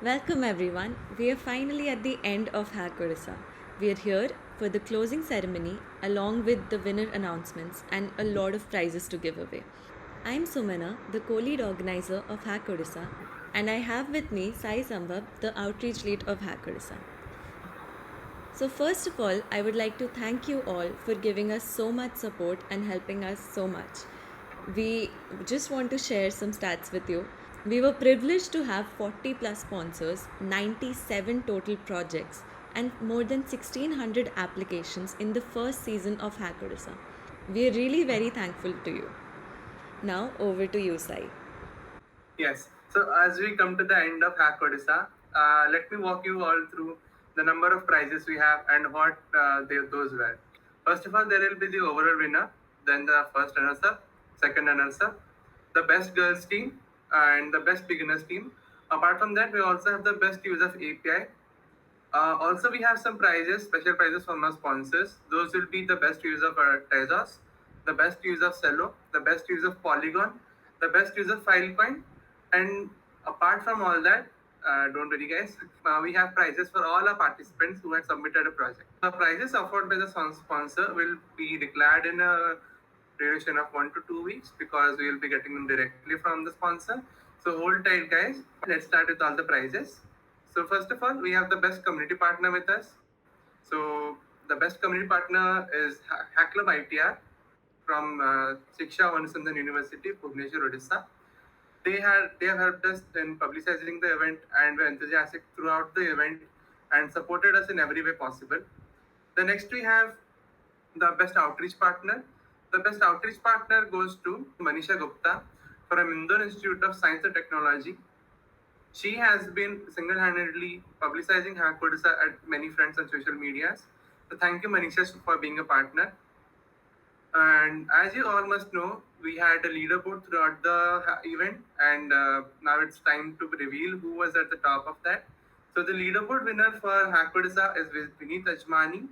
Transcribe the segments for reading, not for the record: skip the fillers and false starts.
Welcome everyone. We are finally at the end of Hack Odisha. We are here for the closing ceremony along with the winner announcements and a lot of prizes to give away. I am Sumana, the co-lead organizer of Hack Odisha, and I have with me Sai Sambhav, the outreach lead of Hack Odisha. So first of all, I would like to thank you all for giving us so much support and helping us so much. We just want to share some stats with you. We were privileged to have 40 plus sponsors, 97 total projects, and more than 1600 applications in the first season of Hack Odisha. We are really very thankful to you. Now, over to you, Sai. Yes. So as we come to the end of Hack Odisha, let me walk you all through the number of prizes we have and what those were. First of all, there will be the overall winner, then the first runners-up, second runners-up, the best girls team, and the best beginners team. Apart from that, we also have the best use of API. Also, we have some prizes, special prizes from our sponsors. Those will be the best use of Tezos, the best use of Cello, the best use of Polygon, the best use of Filecoin, and apart from all that, don't worry guys, we have prizes for all our participants who had submitted a project. The prizes offered by the sponsor will be declared in a duration of 1 to 2 weeks because we will be getting them directly from the sponsor. So hold tight, guys. Let's start with all the prizes. So first of all, we have the best community partner with us. So the best community partner is Hack Club ITR from Shiksha Vanusandhan University, Bhubaneswar, Odisha. They have helped us in publicizing the event and were enthusiastic throughout the event and supported us in every way possible. The next we have the best outreach partner. The best outreach partner goes to Manisha Gupta from Indore Institute of Science and Technology. She has been single-handedly publicizing Hack Odisha at many fronts on social medias. So thank you, Manisha, for being a partner. And as you all must know, we had a leaderboard throughout the event, and now it's time to reveal who was at the top of that. So the leaderboard winner for Hack Odisha is Vineet Ajmani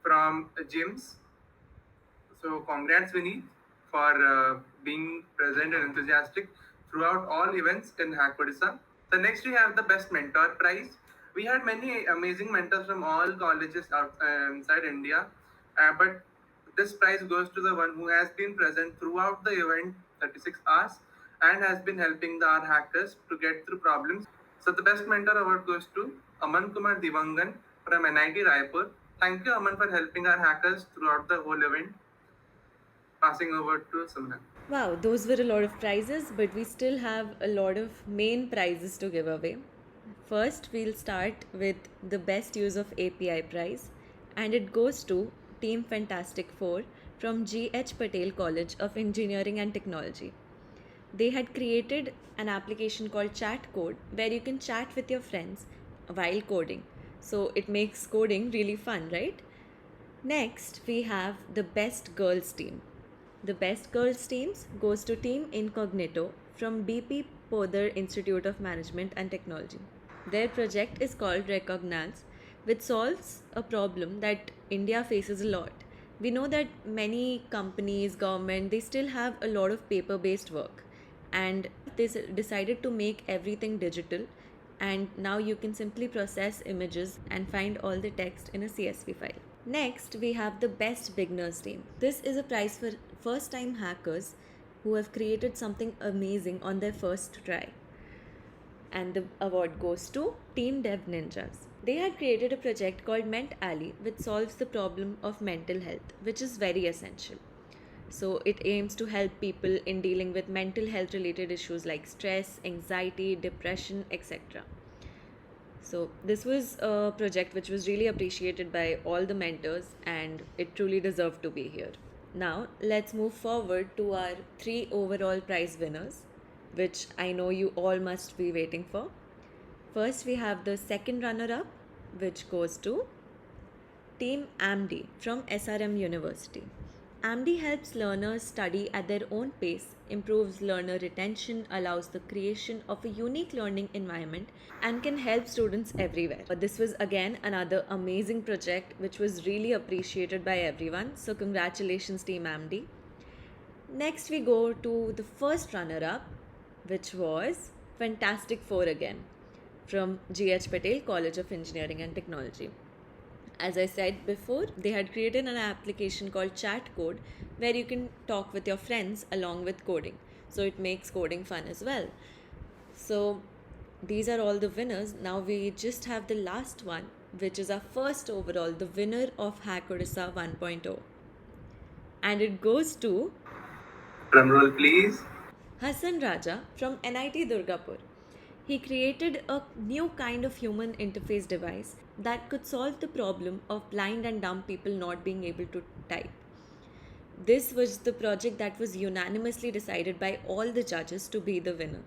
from Gyms. So congrats, Vineet, for being present and enthusiastic throughout all events in Hack Odisha. So next we have the best mentor prize. We had many amazing mentors from all colleges inside India, but this prize goes to the one who has been present throughout the event 36 hours and has been helping the our hackers to get through problems. So the best mentor award goes to Aman Kumar Divangan from NIT Raipur. Thank you, Aman, for helping our hackers throughout the whole event. Passing over to Sumna. Wow, those were a lot of prizes, but we still have a lot of main prizes to give away. First, we'll start with the best use of API prize, and it goes to Team Fantastic 4 from G.H. Patel College of Engineering and Technology. They had created an application called Chat Code where you can chat with your friends while coding. So it makes coding really fun, right? Next, we have the best girls team. The best girls teams goes to Team Incognito from BP Podar Institute of Management and Technology. Their project is called Recognance, which solves a problem that India faces a lot. We know that many companies, government, they still have a lot of paper-based work, and they decided to make everything digital. And now you can simply process images and find all the text in a CSV file. Next, we have the best beginners team. This is a prize for first time hackers who have created something amazing on their first try. And the award goes to Team Dev Ninjas. They had created a project called Ment Alley, which solves the problem of mental health, which is very essential. So, it aims to help people in dealing with mental health related issues like stress, anxiety, depression, etc. So, this was a project which was really appreciated by all the mentors and it truly deserved to be here. Now, let's move forward to our three overall prize winners, which I know you all must be waiting for. First, we have the second runner up, which goes to Team AMD from SRM University. AMD helps learners study at their own pace, improves learner retention, allows the creation of a unique learning environment, and can help students everywhere. This was again another amazing project which was really appreciated by everyone. So, congratulations, Team AMD. Next, we go to the first runner up, which was Fantastic Four again. from GH Patel College of Engineering and Technology. As I said before, they had created an application called Chat Code where you can talk with your friends along with coding. So it makes coding fun as well. So these are all the winners. Now we just have the last one, which is our first overall, the winner of Hack Odisha 1.0. And it goes to Drumroll, please. Hassan Raja from NIT Durgapur. He created a new kind of human interface device that could solve the problem of blind and dumb people not being able to type. This was the project that was unanimously decided by all the judges to be the winner.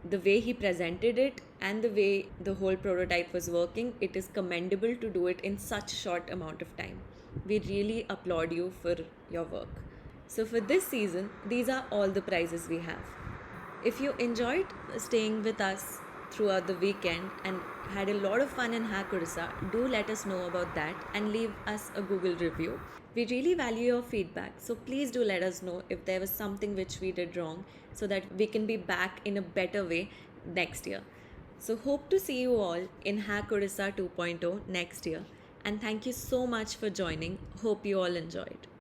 The way he presented it and the way the whole prototype was working, it is commendable to do it in such short amount of time. We really applaud you for your work. So for this season, these are all the prizes we have. If you enjoyed staying with us throughout the weekend and had a lot of fun in Hack Odisha, do let us know about that and leave us a Google review. We really value your feedback, so please do let us know if there was something which we did wrong so that we can be back in a better way next year. So hope to see you all in Hack Odisha 2.0 next year, and thank you so much for joining. Hope you all enjoyed.